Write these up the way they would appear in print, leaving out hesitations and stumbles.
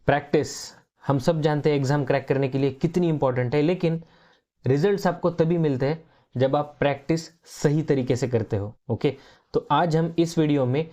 Practice हम सब जानते हैं एग्जाम क्रैक करने के लिए कितनी इंपॉर्टेंट है, लेकिन रिजल्ट्स आपको तभी मिलते हैं जब आप प्रैक्टिस सही तरीके से करते हो। ओके, तो आज हम इस वीडियो में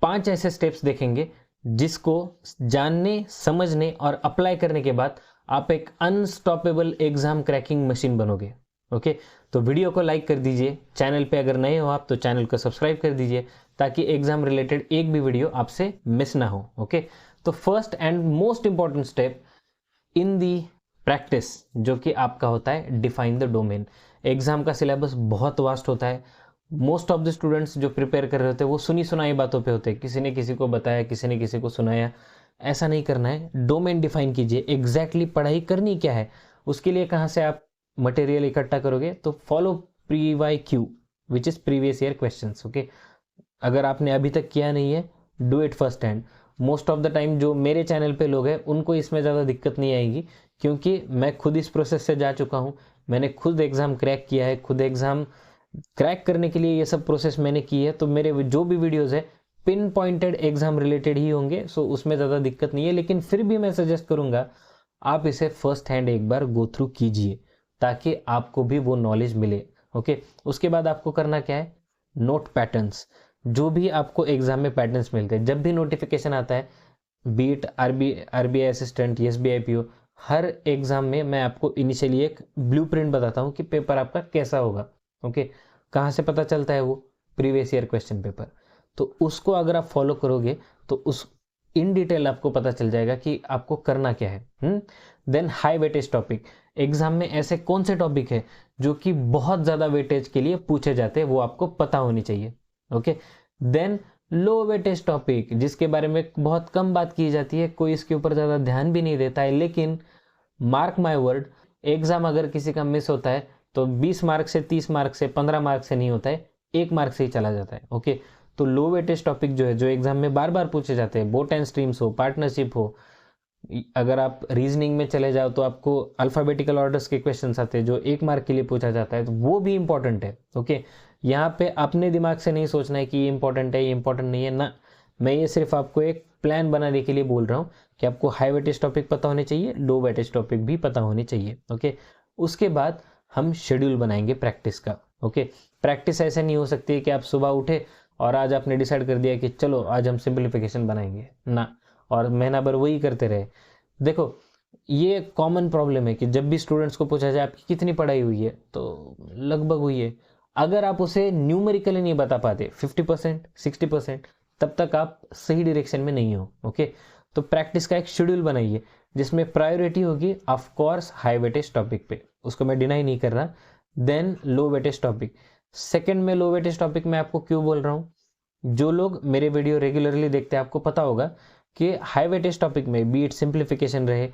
5 ऐसे स्टेप्स देखेंगे जिसको जानने, समझने और अप्लाई करने के बाद आप एक अनस्टॉपेबल एग्जाम क्रैकिंग मशीन बनोगे। ओके, तो वीडियो को लाइक कर दीजिए, चैनल पे अगर नए हो आप तो चैनल को सब्सक्राइब कर दीजिए ताकि एग्जाम रिलेटेड एक भी वीडियो आपसे मिस ना हो। ओके, तो first and most important step in the practice जो कि आपका होता है डिफाइन द डोमेन। एग्जाम का सिलेबस बहुत वास्ट होता है। मोस्ट ऑफ द स्टूडेंट्स जो प्रिपेयर कर रहे होते हैं वो सुनी सुनाई बातों पे होते हैं, किसी ने किसी को बताया, किसी ने किसी को सुनाया। ऐसा नहीं करना है, डोमेन डिफाइन कीजिए। एग्जैक्टली पढ़ाई करनी क्या है, उसके लिए कहाँ से आप मटेरियल इकट्ठा करोगे, तो follow PYQ which is previous year questions. Okay, अगर आपने अभी तक किया नहीं है, do it first hand. Most of the time जो मेरे चैनल पे लोग हैं उनको इसमें ज़्यादा दिक्कत नहीं आएगी, क्योंकि मैं खुद इस प्रोसेस से जा चुका हूँ। मैंने खुद एग्ज़ाम क्रैक किया है, खुद एग्ज़ाम क्रैक करने के लिए ये सब प्रोसेस मैंने की है। तो मेरे जो भी वीडियोज़ है पिन पॉइंटेड एग्ज़ाम रिलेटेड ही होंगे, सो उसमें ज़्यादा दिक्कत नहीं है। लेकिन फिर भी मैं सजेस्ट करूँगा आप इसे फर्स्ट हैंड एक बार गो थ्रू कीजिए ताकि आपको भी वो नॉलेज मिले। ओके, उसके बाद आपको करना क्या है, नोट पैटर्न्स। जो भी आपको एग्जाम में पैटर्न्स मिलते हैं, जब भी नोटिफिकेशन आता है, be it RBI assistant, SBI PO, हर एग्जाम में मैं आपको इनिशियली एक ब्लूप्रिंट बताता हूँ कि पेपर आपका कैसा होगा। ओके, कहाँ से पता चलता है वो, प्रीवियस ईयर क्वेश्चन पेपर। तो उसको अगर आप फॉलो करोगे तो उस इन डिटेल आपको पता चल जाएगा कि आपको करना क्या है। Then high weightage topic. Exam में ऐसे कौन से टॉपिक है जो कि बहुत ज़्यादा वेटेज के लिए पूछे जाते हैं, वो आपको पता होनी चाहिए। Okay, then low weightage topic जिसके बारे में बहुत कम बात की जाती है, कोई इसके ऊपर ज़्यादा ध्यान भी नहीं देता है, लेकिन मार्क माय वर्ड, एग्जाम अगर किसी का मिस होता है तो 20 मार्क से, 30 मार्क से, 15 मार्क से नहीं होता है, 1 मार्क से ही चला जाता है। ओके, तो लो वेटेज टॉपिक जो है, जो एग्जाम में बार बार पूछे जाते हैं, बोट एंड स्ट्रीम्स हो, पार्टनरशिप हो, अगर आप रीजनिंग में चले जाओ तो आपको अल्फाबेटिकल ऑर्डर्स के क्वेश्चंस आते हैं जो 1 मार्क के लिए पूछा जाता है, तो वो भी इंपॉर्टेंट है। ओके, यहाँ पे अपने दिमाग से नहीं सोचना है कि ये इंपॉर्टेंट है, ये इंपॉर्टेंट नहीं है ना। मैं ये सिर्फ आपको एक प्लान बनाने के लिए बोल रहा हूँ कि आपको हाई वेटेज टॉपिक पता होने चाहिए, लो वेटेज टॉपिक भी पता होने चाहिए। ओके, उसके बाद हम शेड्यूल बनाएंगे प्रैक्टिस का। ओके, प्रैक्टिस ऐसे नहीं हो सकती है कि आप सुबह उठे और आज आपने डिसाइड कर दिया कि चलो आज हम सिंप्लीफिकेशन बनाएंगे ना, और महीना भर वही करते रहे। देखो, ये कॉमन प्रॉब्लम है कि जब भी स्टूडेंट्स को पूछा जाए आपकी कितनी पढ़ाई हुई है, तो लगभग हुई है, अगर आप उसे न्यूमेरिकली नहीं बता पाते 50%, 60%, तब तक आप सही डायरेक्शन में नहीं हो। ओके, तो प्रैक्टिस का एक शेड्यूल बनाइए जिसमें प्रायोरिटी होगी of course high weightage topic पे, उसको मैं डिनाई नहीं कर रहा। Then low weightage topic. Second में लो वेटेज टॉपिक मैं आपको क्यों बोल रहा हूँ, जो लोग मेरे वीडियो रेगुलरली देखते हैं आपको पता होगा कि हाई वेटेज टॉपिक में बीट सिंप्लीफिकेशन रहे,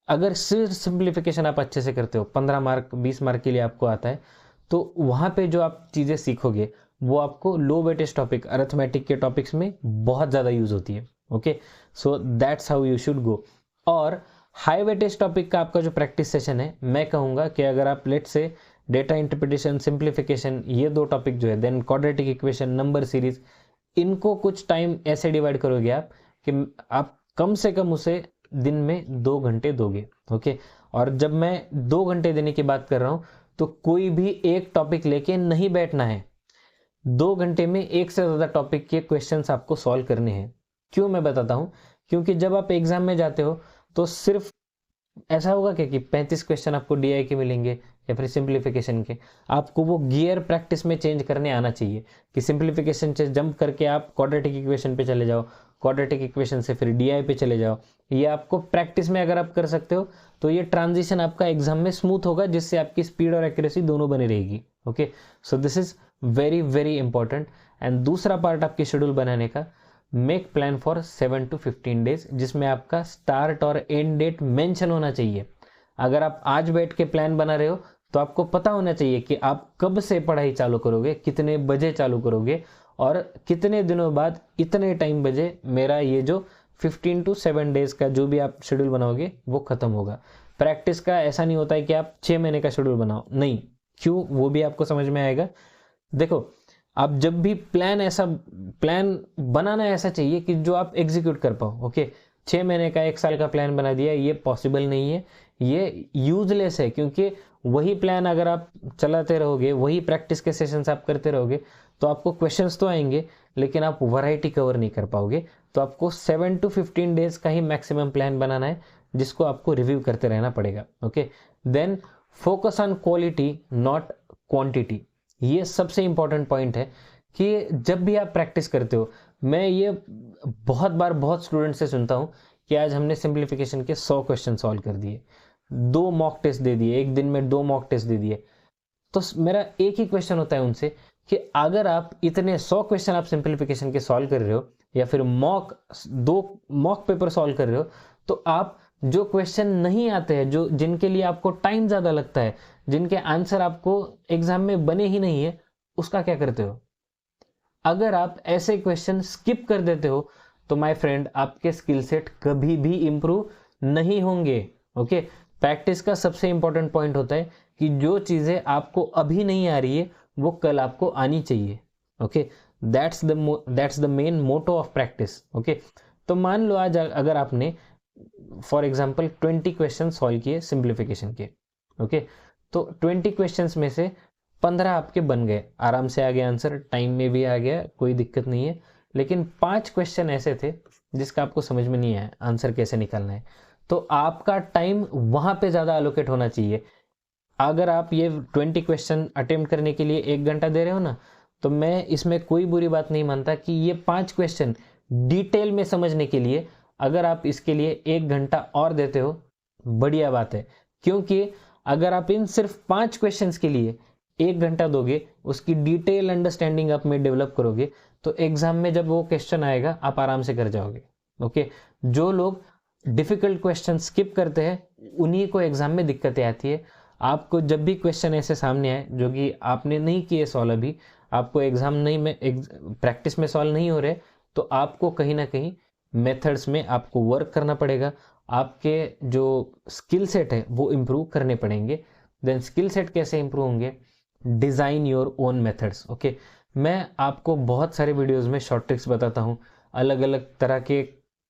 अगर सिर्फ सिंप्लीफिकेशन आप अच्छे से करते हो, 15 मार्क 20 मार्क के लिए आपको आता है, तो वहाँ पे जो आप चीज़ें सीखोगे वो आपको लो वेटेज टॉपिक, अरिथमेटिक के टॉपिक्स में बहुत ज़्यादा यूज होती है। Okay, so that's how you should go. और हाई वेटेज टॉपिक का आपका जो प्रैक्टिस सेशन है, मैं कहूँगा कि अगर आप लेट से डेटा इंटरप्रिटेशन, सिंप्लीफिकेशन, ये 2 टॉपिक जो है, then quadratic equation, number series, इनको कुछ टाइम ऐसे डिवाइड करोगे आप कि आप कम से कम उसे दिन में 2 घंटे दोगे। ओके, और जब मैं 2 घंटे देने की बात कर रहा हूं तो कोई भी एक टॉपिक लेके नहीं बैठना है। 2 घंटे में एक से ज्यादा टॉपिक के क्वेश्चंस आपको सॉल्व करने हैं। क्यों, मैं बताता हूं। क्योंकि जब आप एग्जाम में जाते हो तो सिर्फ ऐसा होगा क्या कि 35 क्वेश्चन आपको DI के मिलेंगे या फिर सिंप्लीफिकेशन के, आपको वो गियर प्रैक्टिस में चेंज करने आना चाहिए कि सिंप्लीफिकेशन से जंप करके आप क्वाड्रेटिक इक्वेशन पे चले जाओ, क्वाड्रेटिक इक्वेशन से फिर DI पे चले जाओ। ये आपको प्रैक्टिस में अगर आप कर सकते हो तो ये ट्रांजिशन आपका एग्जाम में स्मूथ होगा, जिससे आपकी स्पीड और एक्यूरेसी दोनों बनी रहेगी। Okay, so this is very very important. And दूसरा पार्ट आपके शेड्यूल बनाने का, make plan for 7 to 15 days, जिसमें आपका स्टार्ट और एंड डेट मेंशन होना चाहिए। अगर आप आज बैठ के प्लान बना रहे हो तो आपको पता होना चाहिए कि आप कब से पढ़ाई चालू करोगे, कितने बजे चालू करोगे, और कितने दिनों बाद इतने टाइम बजे मेरा ये जो 15 to 7 डेज का जो भी आप शेड्यूल बनाओगे वो खत्म होगा। प्रैक्टिस का ऐसा नहीं होता है कि आप 6 महीने का शेड्यूल बनाओ, नहीं। क्यों, वो भी आपको समझ में आएगा। देखो, आप जब भी प्लान बनाना ऐसा चाहिए कि जो आप एग्जीक्यूट कर पाओ। ओके, 6 महीने का 1 साल का प्लान बना दिया, ये पॉसिबल नहीं है, ये यूजलेस है। क्योंकि वही प्लान अगर आप चलाते रहोगे, वही प्रैक्टिस के सेशंस आप करते रहोगे, तो आपको क्वेश्चंस तो आएंगे लेकिन आप वैरायटी कवर नहीं कर पाओगे। तो आपको 7 to 15 डेज का ही मैक्सिमम प्लान बनाना है, जिसको आपको रिव्यू करते रहना पड़ेगा। Okay, then focus on quality not quantity. ये सबसे इंपॉर्टेंट पॉइंट है कि जब भी आप प्रैक्टिस करते हो, मैं ये बहुत बार बहुत स्टूडेंट से सुनता हूँ कि आज हमने सिंप्लीफिकेशन के 100 क्वेश्चन सॉल्व कर दिए, 2 मॉक टेस्ट दे दिए, एक दिन में 2 मॉक टेस्ट दे दिए। तो मेरा एक ही क्वेश्चन होता है उनसे कि अगर आप इतने 100 क्वेश्चन आप सिंप्लीफिकेशन के सॉल्व कर रहे हो या फिर 2 मॉक पेपर सॉल्व कर रहे हो, तो आप जो क्वेश्चन नहीं आते हैं, जो जिनके लिए आपको टाइम ज़्यादा लगता है, जिनके आंसर आपको एग्जाम में बने ही नहीं है, उसका क्या करते हो? अगर आप ऐसे क्वेश्चन स्किप कर देते हो तो माय फ्रेंड, आपके स्किल सेट कभी भी इंप्रूव नहीं होंगे। ओके, प्रैक्टिस का सबसे इंपॉर्टेंट पॉइंट होता है कि जो चीज़ें आपको अभी नहीं आ रही है वो कल आपको आनी चाहिए। Okay, that's the main motto of practice. Okay, तो मान लो आज अगर आपने फॉर एग्जाम्पल 20 क्वेश्चन सॉल्व किए सिंप्लीफिकेशन के। ओके, तो 20 क्वेश्चंस में से 15 आपके बन गए, आराम से आ गया आंसर, टाइम में भी आ गया, कोई दिक्कत नहीं है। लेकिन 5 क्वेश्चन ऐसे थे जिसका आपको समझ में नहीं आया आंसर कैसे निकालना है, तो आपका टाइम वहां पे ज़्यादा अलोकेट होना चाहिए। अगर आप ये 20 क्वेश्चन अटेम्प्ट करने के लिए 1 घंटा दे रहे हो ना, तो मैं इसमें कोई बुरी बात नहीं मानता कि ये 5 क्वेश्चन डिटेल में समझने के लिए अगर आप इसके लिए 1 घंटा और देते हो, बढ़िया बात है। क्योंकि अगर आप इन सिर्फ 5 क्वेश्चंस के लिए 1 घंटा दोगे, उसकी डिटेल अंडरस्टैंडिंग आप में डेवलप करोगे, तो एग्जाम में जब वो क्वेश्चन आएगा आप आराम से कर जाओगे। ओके, जो लोग डिफिकल्ट क्वेश्चन स्किप करते हैं उन्हीं को एग्जाम में दिक्कतें आती है। आपको जब भी क्वेश्चन ऐसे सामने आए जो कि आपने नहीं किए सॉल्व, अभी आपको एग्जाम नहीं में प्रैक्टिस में सॉल्व नहीं हो रहे, तो आपको कहीं ना कहीं मेथड्स में आपको वर्क करना पड़ेगा, आपके जो स्किल सेट है वो इम्प्रूव करने पड़ेंगे। देन स्किल सेट कैसे इम्प्रूव होंगे? Design your own methods. Okay, मैं आपको बहुत सारे वीडियोस में शॉर्ट ट्रिक्स बताता हूँ, अलग अलग तरह के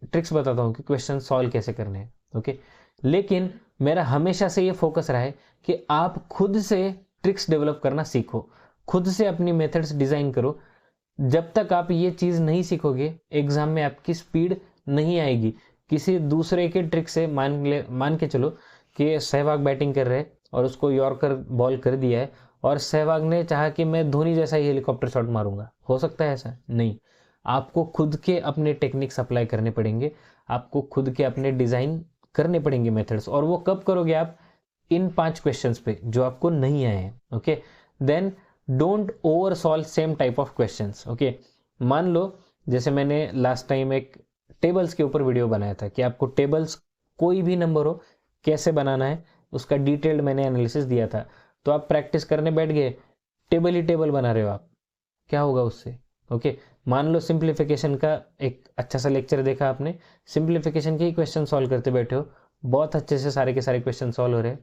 ट्रिक्स बताता हूँ कि क्वेश्चन सॉल्व कैसे करने हैं। ओके, लेकिन मेरा हमेशा से ये फोकस रहा है कि आप खुद से ट्रिक्स डेवलप करना सीखो, खुद से अपनी मेथड्स डिज़ाइन करो। जब तक आप ये चीज़ नहीं सीखोगे, एग्जाम में आपकी स्पीड नहीं आएगी। किसी दूसरे के ट्रिक से मान के चलो कि सहवाग बैटिंग कर रहे हैं और उसको यॉर्कर बॉल कर दिया है, और सहवाग ने चाहा कि मैं धोनी जैसा ही हेलीकॉप्टर शॉट मारूंगा, हो सकता है ऐसा? नहीं। आपको खुद के अपने टेक्निक्स अप्लाई करने पड़ेंगे, आपको खुद के अपने डिज़ाइन करने पड़ेंगे मेथड्स। और वो कब करोगे आप? इन 5 क्वेश्चंस पे जो आपको नहीं आए हैं। Okay, then don't over solve same type of questions. Okay, मान लो जैसे मैंने लास्ट टाइम एक टेबल्स के ऊपर वीडियो बनाया था कि आपको टेबल्स कोई भी नंबर हो कैसे बनाना है, उसका डिटेल्ड मैंने एनालिसिस दिया था। तो आप प्रैक्टिस करने बैठ गए, टेबल ही टेबल बना रहे हो आप, क्या होगा उससे? ओके, मान लो सिंप्लीफिकेशन का एक अच्छा सा लेक्चर देखा आपने, सिंप्लीफिकेशन के ही क्वेश्चन सॉल्व करते बैठे हो, बहुत अच्छे से सारे के सारे क्वेश्चन सॉल्व हो रहे हैं,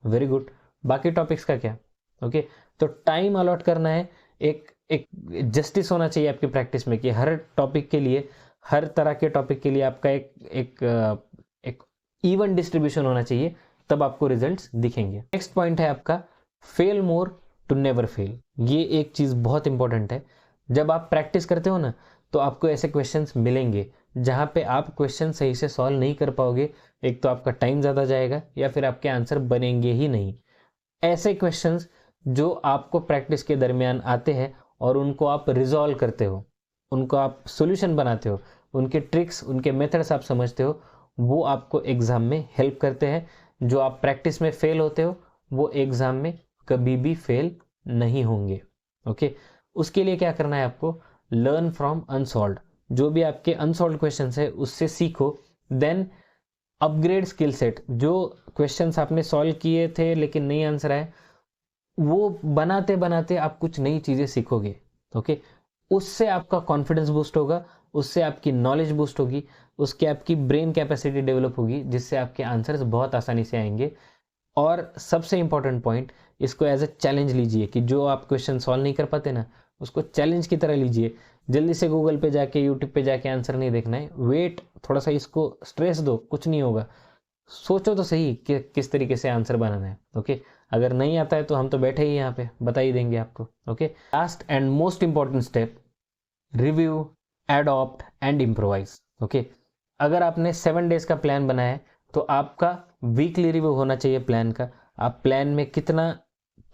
वेरी गुड। बाकी टॉपिक्स का क्या? ओके, तो टाइम अलॉट करना है, एक जस्टिस होना चाहिए आपकी प्रैक्टिस में कि हर टॉपिक के लिए, हर तरह के टॉपिक के लिए आपका एक इवन डिस्ट्रीब्यूशन होना चाहिए, तब आपको रिजल्ट्स दिखेंगे। नेक्स्ट पॉइंट है आपका fail more to never fail. ये एक चीज़ बहुत इंपॉर्टेंट है। जब आप प्रैक्टिस करते हो ना, तो आपको ऐसे क्वेश्चंस मिलेंगे जहाँ पे आप क्वेश्चन सही से सॉल्व नहीं कर पाओगे। एक तो आपका टाइम ज़्यादा जाएगा या फिर आपके आंसर बनेंगे ही नहीं। ऐसे क्वेश्चंस जो आपको प्रैक्टिस के दरमियान आते हैं और उनको आप रिजॉल्व करते हो, उनको आप सॉल्यूशन बनाते हो, उनके ट्रिक्स, उनके मेथड्स आप समझते हो, वो आपको एग्ज़ाम में हेल्प करते हैं। जो आप प्रैक्टिस में फेल होते हो वो एग्ज़ाम में कभी भी फेल नहीं होंगे। ओके, उसके लिए क्या करना है आपको? Learn from unsolved. जो भी आपके अनसॉल्व्ड क्वेश्चंस है उससे सीखो। Then upgrade skill set. जो क्वेश्चंस आपने सॉल्व किए थे लेकिन नहीं आंसर आए, वो बनाते बनाते आप कुछ नई चीज़ें सीखोगे। ओके, उससे आपका कॉन्फिडेंस बूस्ट होगा, उससे आपकी नॉलेज बूस्ट होगी, उसके आपकी ब्रेन कैपेसिटी डेवलप होगी, जिससे आपके आंसर्स बहुत आसानी से आएंगे। और सबसे इंपॉर्टेंट पॉइंट, इसको एज ए चैलेंज लीजिए कि जो आप क्वेश्चन सॉल्व नहीं कर पाते ना, उसको चैलेंज की तरह लीजिए जल्दी से गूगल पे जाके यूट्यूब पे जाके आंसर नहीं देखना है, वेट थोड़ा सा, इसको स्ट्रेस दो, कुछ नहीं होगा, सोचो तो सही कि किस तरीके से आंसर बनाना है। ओके, अगर नहीं आता है तो हम तो बैठे ही यहाँ पे बता ही देंगे आपको। Okay, last and most important step, review, adopt and improvise. Okay, अगर आपने 7 डेज का प्लान बनाया है तो आपका वीकली रिव्यू होना चाहिए प्लान का। आप प्लान में कितना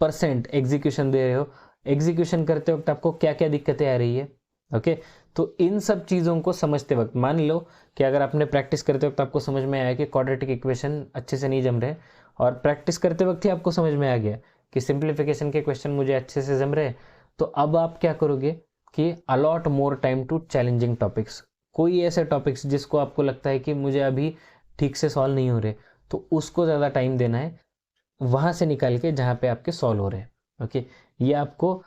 % एग्जीक्यूशन दे रहे हो, एग्जीक्यूशन करते वक्त आपको क्या क्या दिक्कतें आ रही है। ओके, तो इन सब चीज़ों को समझते वक्त, मान लो कि अगर आपने प्रैक्टिस करते वक्त आपको समझ में आया कि क्वाड्रेटिक इक्वेशन अच्छे से नहीं जम रहे, और प्रैक्टिस करते वक्त ही आपको समझ में आ गया कि सिंप्लीफिकेशन के क्वेश्चन मुझे अच्छे से जम रहे, तो अब आप क्या करोगे कि allot more time to challenging topics. कोई ऐसे टॉपिक्स जिसको आपको लगता है कि मुझे अभी ठीक से सॉल्व नहीं हो रहे, तो उसको ज़्यादा टाइम देना है वहाँ से निकाल के जहाँ पे आपके सॉल्व हो रहे हैं। ओके, ये आपको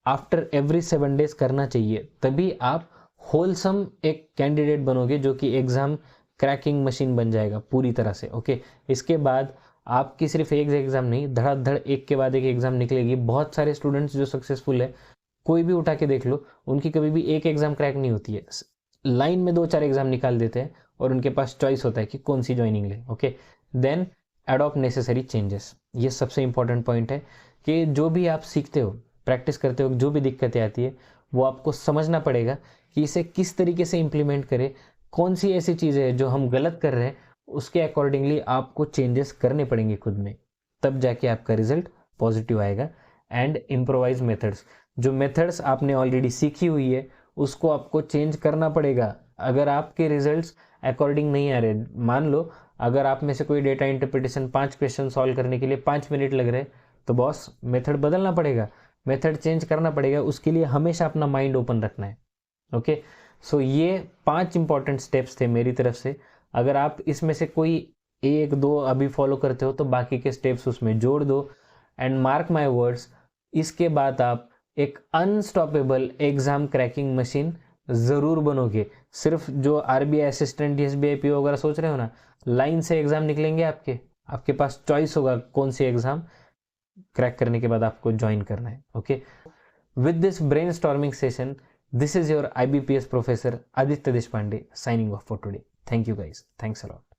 आफ्टर एवरी 7 डेज करना चाहिए, तभी आप होलसम एक कैंडिडेट बनोगे जो कि एग्ज़ाम क्रैकिंग मशीन बन जाएगा पूरी तरह से। ओके, इसके बाद आपकी सिर्फ एक एग्ज़ाम नहीं, धड़ाधड़ एक के बाद एक एग्ज़ाम निकलेगी। बहुत सारे स्टूडेंट्स जो सक्सेसफुल है, कोई भी उठा के देख लो, उनकी कभी भी एक एग्ज़ाम क्रैक नहीं होती है, लाइन में 2-4 एग्ज़ाम निकाल देते हैं और उनके पास चॉइस होता है कि कौन सी ज्वाइनिंग ले। Okay, then adopt necessary changes. ये सबसे इंपॉर्टेंट पॉइंट है कि जो भी आप सीखते हो, प्रैक्टिस करते हो, जो भी दिक्कतें आती है वो आपको समझना पड़ेगा कि इसे किस तरीके से इम्प्लीमेंट करें, कौन सी ऐसी चीज़ें हैं जो हम गलत कर रहे हैं, उसके अकॉर्डिंगली आपको चेंजेस करने पड़ेंगे खुद में, तब जाके आपका रिजल्ट पॉजिटिव आएगा। एंड इम्प्रोवाइज मेथड्स, जो मेथड्स आपने ऑलरेडी सीखी हुई है उसको आपको चेंज करना पड़ेगा। अगर आपके रिजल्ट्स अकॉर्डिंग नहीं आ रहे, मान लो अगर आप में से कोई डेटा इंटरप्रिटेशन 5 क्वेश्चन सॉल्व करने के लिए 5 मिनट लग रहे, तो बॉस मेथड बदलना पड़ेगा, मेथड चेंज करना पड़ेगा। उसके लिए हमेशा अपना माइंड ओपन रखना है। ओके, सो ये 5 इंपॉर्टेंट स्टेप्स थे मेरी तरफ से। अगर आप इसमें से कोई 1-2 अभी फॉलो करते हो तो बाकी के स्टेप्स उसमें जोड़ दो, एंड मार्क माई वर्ड्स, इसके बाद आप एक अनस्टॉपेबल एग्जाम क्रैकिंग मशीन ज़रूर बनोगे। सिर्फ जो आरबीआई असिस्टेंट, एसबीआई पीओ वगैरह सोच रहे हो ना, लाइन से एग्जाम निकलेंगे आपके पास चॉइस होगा कौन सी एग्जाम क्रैक करने के बाद आपको ज्वाइन करना है। Okay, with this brainstorming session, this is your IBPS professor Aditya Deshpande signing off for today. Thank you guys. Thanks a lot.